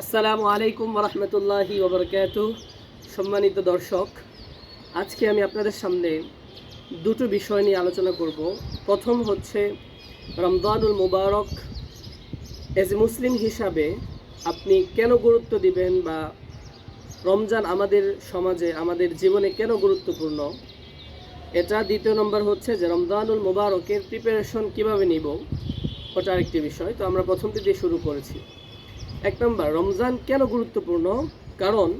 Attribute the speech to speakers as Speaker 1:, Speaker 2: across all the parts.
Speaker 1: আসসালামু আলাইকুম ওরহমতুল্লাহি ওবরকাতুহ। সম্মানিত দর্শক, আজকে আমি আপনাদের সামনে দুটো বিষয় নিয়ে আলোচনা করব। প্রথম হচ্ছে রমজানুল মুবারক এজ এ মুসলিম হিসাবে আপনি কেন গুরুত্ব দিবেন, বা রমজান আমাদের সমাজে আমাদের জীবনে কেন গুরুত্বপূর্ণ এটা। দ্বিতীয় নম্বর হচ্ছে যে রমজানুল মুবারকের প্রিপারেশন কিভাবে নিব, ওটা আরেকটি বিষয়। তো আমরা প্রথমটি দিয়ে শুরু করেছি। এক নম্বর, রমজান কেন গুরুত্বপূর্ণ? কারণ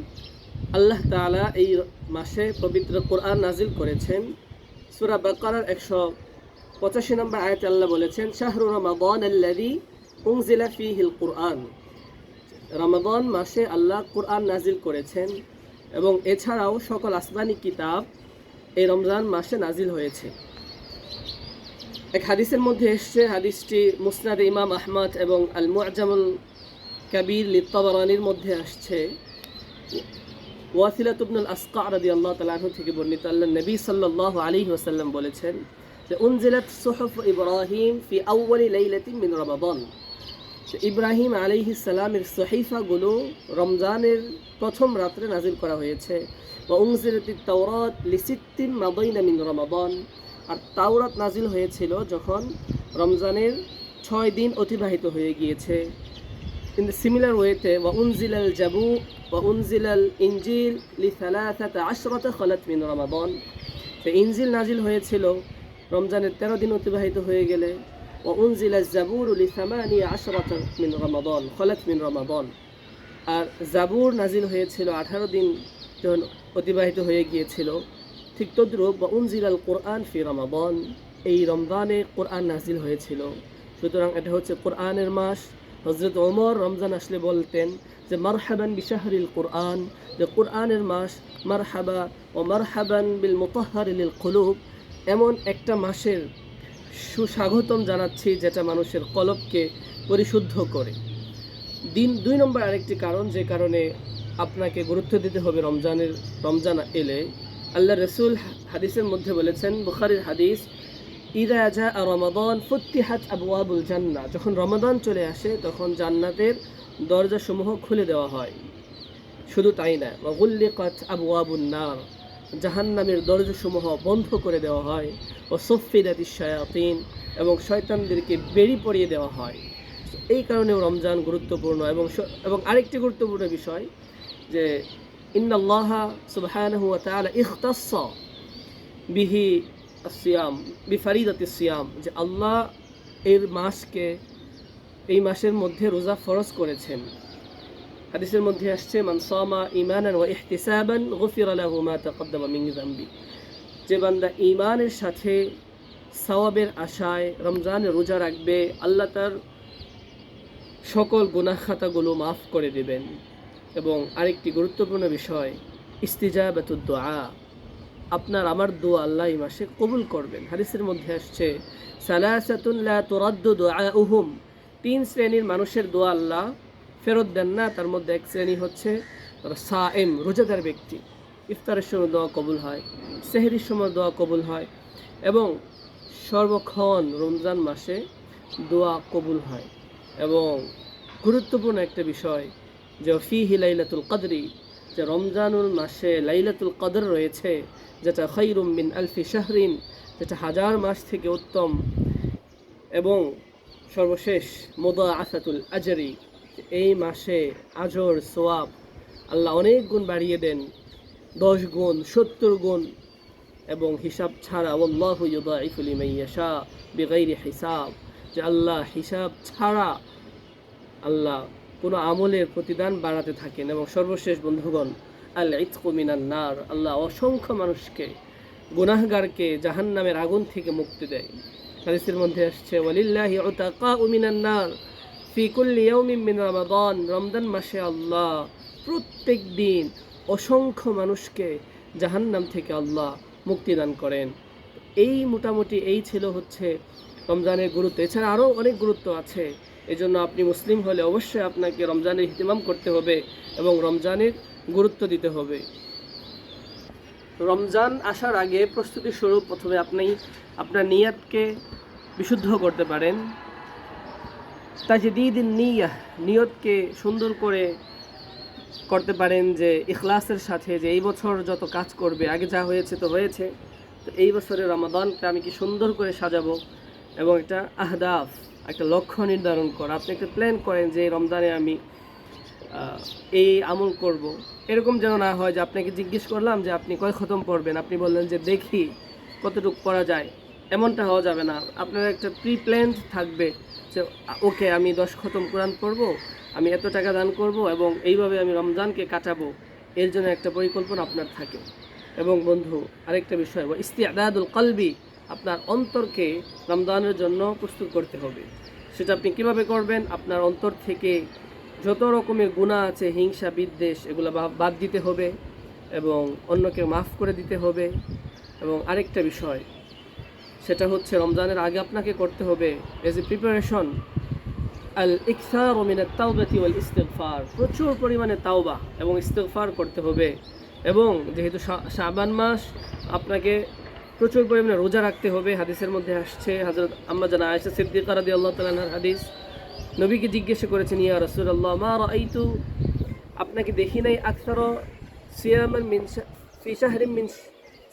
Speaker 1: আল্লাহ তাআলা এই মাসে পবিত্র কোরআন নাজিল করেছেন। সূরা বাকারার 185 নম্বর আয়াতে আল্লাহ বলেছেন, শাহরু রমাদান আল্লাযী উনজিলা ফীহিল কুরআন। রমাদান মাসে আল্লাহ কোরআন নাজিল করেছেন, এবং এছাড়াও সকল আসমানি কিতাব এই রমজান মাসে নাজিল হয়েছে। এক হাদিসের মধ্যে এসছে, হাদিসটি মুসনাদ ইমাম আহমদ এবং আল মুআজামুল কাবীর লিত্তাবারানির মধ্যে আসছে। ওয়াসিলা ইবনুল আসকা রাদিয়াল্লাহু তাআলা আনহু থেকে বর্ণিত, আল্লাহর নবী সাল্লাল্লাহু আলাইহি ওয়াসাল্লাম বলেছেন যে উনজিলাত সুহুফ ইব্রাহিম ফি আউয়ালি লাইলাতিন মিন রমাদান। ইব্রাহিম আলাইহিস সালামের সহিফাগুলো রমজানের প্রথম রাত্রে নাজিল করা হয়েছে। ওয়া উনজিলাতিত তাওরাত লিসিত্তিন মাদাইনা মিন রমাদান। আর তাওরাত নাজিল হয়েছিল যখন রমজানের 6 দিন অতিবাহিত হয়ে গিয়েছে। In the similar way, وأنزل الجبور وأنزل الإنجيل ل13 خلت من رمضان. ইনজিল নাজিল হয়েছিল রমজানের 13 দিন অতিবাহিত হয়ে গেলে। وأنزل الزبور ل18 من رمضان خلت من رمضان. আর জাবুর নাজিল হয়েছিল 18 দিন যখন অতিবাহিত হয়ে গিয়েছিল। ঠিক তদ্রূপ وأنزل القرآن في رمضان, এই রমজানে কোরআন নাজিল হয়েছিল। সুতরাং এটা হচ্ছে কোরআনের মাস। হযরত ওমর রমজান আসলে বলতেন যে মারহাবান বিশাহরিল কোরআন, যে কোরআনের মাস। মারহাবা ও মারহাবান বিল মুতাহহারি লিল কুলুব, এমন একটা মাসের সুস্বাগতম জানাচ্ছি যেটা মানুষের কলবকে পরিশুদ্ধ করে। 2 নম্বর আরেকটি কারণ, যে কারণে আপনাকে গুরুত্ব দিতে হবে রমজান এলে, আল্লাহ রসুল হাদিসের মধ্যে বলেছেন, বুখারীর হাদিস, ইযা জাআ রমাদান ফুতিহাত আবওয়াবুল জান্নাহ, যখন রমাদান চলে আসে তখন জান্নাতের দরজাসমূহ খুলে দেওয়া হয়। শুধু তাই না, ওয়া গুল্লিকাত আবওয়াবুন নার, জাহান্নামের দরজাসমূহ বন্ধ করে দেওয়া হয়। ও সুফিদাতিশ শায়াতিন, এবং শয়তানদেরকে বেড়ি পরিয়ে দেওয়া হয়। এই কারণেও রমজান গুরুত্বপূর্ণ। এবং আরেকটি গুরুত্বপূর্ণ বিষয় যে ইন্নাল্লাহা সুবহানাহু ওয়া তাআলা ইখতাসসা বিহি সিয়াম বিফারিদাতি সিয়াম, যে আল্লাহ এই মাসের মধ্যে রোজা ফরজ করেছেন। হাদিসের মধ্যে আসছে, মান সামা ঈমানান ওয়া ইহতিসাবান গুফিরা লাহু মা তাকদ্দামা মিন যামবি, যে বান্দা ঈমানের সাথে সওয়াবের আশায় রমজানে রোজা রাখবে, আল্লাহ তার সকল গুনাহ খাতাগুলো মাফ করে দেবেন। এবং আরেকটি গুরুত্বপূর্ণ বিষয়, ইস্তিজাবাতুদ দুআ, আপনার আমার দোয়া আল্লাহ এই মাসে কবুল করবেন। হাদিসের মধ্যে আসছে, সালাসাতুন লা তুরাদ্দু দুআউহুম, 3 শ্রেণীর মানুষের দোয়া আল্লাহ ফেরত দেন না। তার মধ্যে এক শ্রেণী হচ্ছে সায়েম, রোজাদার ব্যক্তি। ইফতারের সময় দোয়া কবুল হয়, সেহরির সময় দোয়া কবুল হয়, এবং সর্বক্ষণ রমজান মাসে দোয়া কবুল হয়। এবং গুরুত্বপূর্ণ একটা বিষয় যে ফিহি লাইলাতুল কদরি, যে রমজানুল মাসে লাইলাতুল কদর রয়েছে, যেটা খায়রুম মিন আলফি শাহরিন, যেটা 1000 মাস থেকে উত্তম। এবং সর্বশেষ মুদাআফাতুল আজরি, এই মাসে আজর সওয়াব আল্লাহ অনেক গুণ বাড়িয়ে দেন, 10 গুণ, 70 গুণ, এবং হিসাব ছাড়া। আল্লাহু ইউদাইফু লিমান ইয়াশা বিগাইরি হিসাব, যে আল্লাহ হিসাব ছাড়া আল্লাহ কোনো আমলের প্রতিদান বাড়াতে থাকেন। এবং সর্বশেষ বন্ধুগণ, আল ইতকু মিনান নার, আল্লাহ অসংখ্য মানুষকে, গুনাহগারকে জাহান্নামের আগুন থেকে মুক্তি দেয়। হাদিসের মধ্যে আসছে, ওয়ালিল্লাহি উতাকাউ মিনান নার ফি কুল্লি ইয়াউমিন মিন রমাদান, রমজান মাসে আল্লাহ প্রত্যেক দিন অসংখ্য মানুষকে জাহান্নাম থেকে আল্লাহ মুক্তি দান করেন। মোটামুটি এই ছিল হচ্ছে রমজানের গুরুত্ব। এছাড়া আরও অনেক গুরুত্ব আছে। এজন্য আপনি মুসলিম হলে অবশ্যই আপনাকে রমজানের ইহতিমাম করতে হবে এবং রমজানের গুরুত্ব দিতে হবে। রমজান আসার আগে প্রস্তুতি স্বরূপ প্রথমে আপনি আপনার নিয়াতকে বিশুদ্ধ করতে পারেন। তাজদীদিন নিয়াহ, নিয়তকে সুন্দর করে করতে পারেন যে ইখলাসের সাথে, যে এই বছর যত কাজ করবে, আগে যা হয়েছে তো হয়েছে, তো এই বছরের রমাদানকে আমি কি সুন্দর করে সাজাবো, এবং একটা আহদাফ, একটা লক্ষ্য নির্ধারণ করা। আপনি একটা প্ল্যান করেন যে এই রমজানে আমি এই আমল করব। এরকম যেন না হয় যে আপনাকে জিজ্ঞেস করলাম যে আপনি কয় খতম পড়বেন, আপনি বললেন যে দেখি কতটুকু পড়া যায়। এমনটা হওয়া যাবে না। আপনার একটা প্রি প্ল্যান্ড থাকবে যে ওকে আমি 10 খতম কোরআন পড়ব, আমি এত টাকা দান করব, এবং এইভাবে আমি রমজানকে কাটাবো। এর জন্য একটা পরিকল্পনা আপনার থাকে। এবং বন্ধু, আরেকটা বিষয়, ইস্তিআদাদুল কলবি, আপনার অন্তরকে রমজানের জন্য প্রস্তুত করতে হবে। সেটা আপনি কিভাবে করবেন? আপনার অন্তর থেকে যত রকমের গুনাহ আছে, হিংসা, বিদ্বেষ, এগুলো বাদ দিতে হবে এবং অন্যকে মাফ করে দিতে হবে। এবং আরেকটা বিষয়, সেটা হচ্ছে রমজানের আগে আপনাকে করতে হবে এজ এ প্রিপারেশন আল ইকসার মিনাত তাওবাতি ওয়াল ইস্তিগফার, প্রচুর পরিমাণে তাওবা এবং ইস্তিগফার করতে হবে। এবং যেহেতু শাবান মাস, আপনাকে প্রচুর পরিমাণে রোজা রাখতে হবে। হাদিসের মধ্যে আসছে, হযরত আম্মা জানা আয়েশা সিদ্দিকা রাদিয়াল্লাহু তাআলা আনহার হাদিস, নবীকে জিজ্ঞাসা করেছেন, ইয়া রাসূলুল্লাহ মা রাআইতু, আপনাকে দেখি নাই আকসারা সিয়ামান মিন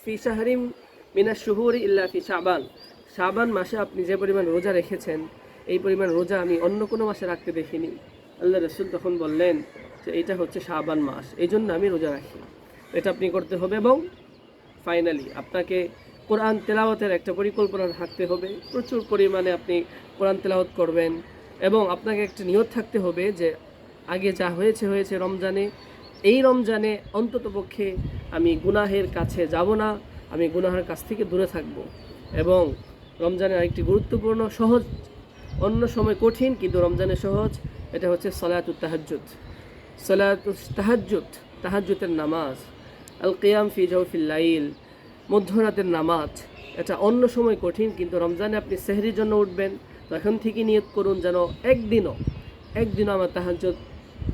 Speaker 1: ফি শাহরিন মিনাশ শুহুরি ইল্লা ফি শাবান, শাবান মাসে আপনি যে পরিমাণ রোজা রেখেছেন, এই পরিমাণ রোজা আমি অন্য কোনো মাসে রাখতে দেখিনি। আল্লাহ রাসূল তখন বললেন যে এটা হচ্ছে শাবান মাস, এই জন্য আমি রোজা রাখি। এটা আপনি করতে হবে। এবং ফাইনালি আপনাকে কোরআন তেলাওয়াতের একটা পরিকল্পনা থাকতে হবে। প্রচুর পরিমাণে আপনি কোরআন তেলাওয়াত করবেন, এবং আপনাকে একটা নিয়ত থাকতে হবে যে আগে যা হয়েছে হয়েছে, রমজানে, এই রমজানে অন্ততপক্ষে আমি গুনাহের কাছে যাব না, আমি গুনাহের কাছ থেকে দূরে থাকব। এবং রমজানের আরেকটি গুরুত্বপূর্ণ, সহজ, অন্য সময় কঠিন কিন্তু রমজানে সহজ, এটা হচ্ছে সালাতুত তাহাজ্জুদ। সালাতুত তাহাজ্জুদ, তাহাজ্জুদের নামাজ, আল কিয়াম ফি জাওফিল লাইল, মধ্যরাতের নামাজ। এটা অন্য সময় কঠিন কিন্তু রমজানে আপনি সেহরির জন্য উঠবেন, তো এখন থেকে নিয়ত করুন যেন একদিনও আমার তাহাজ্জুদ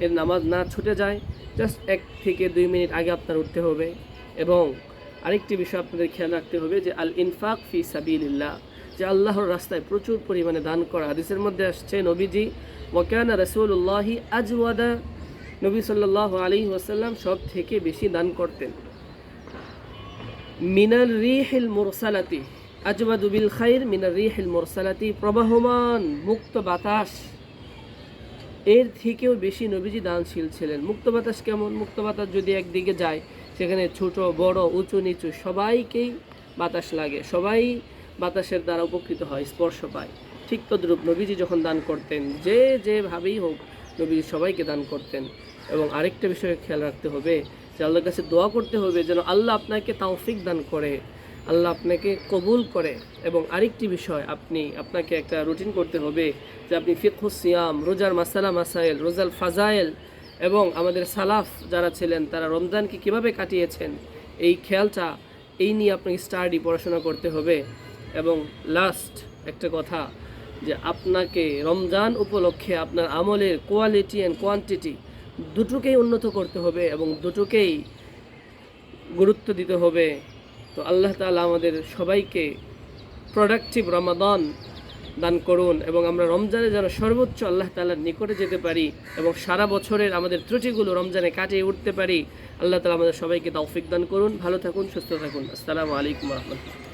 Speaker 1: এর নামাজ না ছুটে যায়। জাস্ট 1 থেকে 2 মিনিট আগে আপনার উঠতে হবে। এবং আরেকটি বিষয় আপনাদের খেয়াল রাখতে হবে যে আল ইনফাক ফি সাবিলিল্লাহ, যে আল্লাহর রাস্তায় প্রচুর পরিমাণে দান করা। হাদিসের মধ্যে আসছে, নবীজি ওয়া কানা রাসূলুল্লাহি আজওয়াদা, নবী সাল্লাল্লাহু আলাইহি ওয়াসাল্লাম সব থেকে বেশি দান করতেন। মিনার রিহিল মুরসালাতি, আজওয়াদু বিল খাইর মিনার রিহিল মুরসালাতি, প্রবাহমান মুক্ত বাতাস এর থেকেও বেশি নবীজি দানশীল ছিলেন। মুক্ত বাতাস কেমন? মুক্ত বাতাস যদি একদিকে যায়, সেখানে ছোট বড় উঁচু নিচু সবাইকেই বাতাস লাগে, সবাই বাতাসের দ্বারা উপকৃত হয়, স্পর্শ পায়। ঠিক তদ্রূপ নবীজি যখন দান করতেন, যেভাবেই হোক নবীজি সবাইকে দান করতেন। এবং আরেকটা বিষয়ে খেয়াল রাখতে হবে যে আল্লাহর কাছে দোয়া করতে হবে যেন আল্লাহ আপনাকে তাওফিক দান করে, আল্লাহ আপনাকে কবুল করে। এবং আরেকটি বিষয়, আপনাকে একটা রুটিন করতে হবে যে আপনি ফিকহুস সিয়াম, রোজার মাসালা মাসাইল, রোজার ফাজাইল, এবং আমাদের সালাফ যারা ছিলেন তারা রমজানকে কীভাবে কাটিয়েছেন, এই নিয়ে আপনাকে পড়াশোনা করতে হবে। এবং লাস্ট একটা কথা, যে আপনাকে রমজান উপলক্ষে আপনার আমলের কোয়ালিটি অ্যান্ড কোয়ান্টিটি দুটোকেই উন্নত করতে হবে এবং দুটোকেই গুরুত্ব দিতে হবে। তো আল্লাহ তাআলা আমাদের সবাইকে প্রোডাক্টিভ রমাদান দান করুন, এবং আমরা রমজানে যেন সর্বোচ্চ আল্লাহ তাআলার নিকটে যেতে পারি এবং সারা বছরের আমাদের ত্রুটিগুলো রমজানে কাটিয়ে উঠতে পারি। আল্লাহ তাআলা আমাদের সবাইকে তৌফিক দান করুন। ভালো থাকুন, সুস্থ থাকুন। আসসালামু আলাইকুম ওয়া রাহমাতুল্লাহ।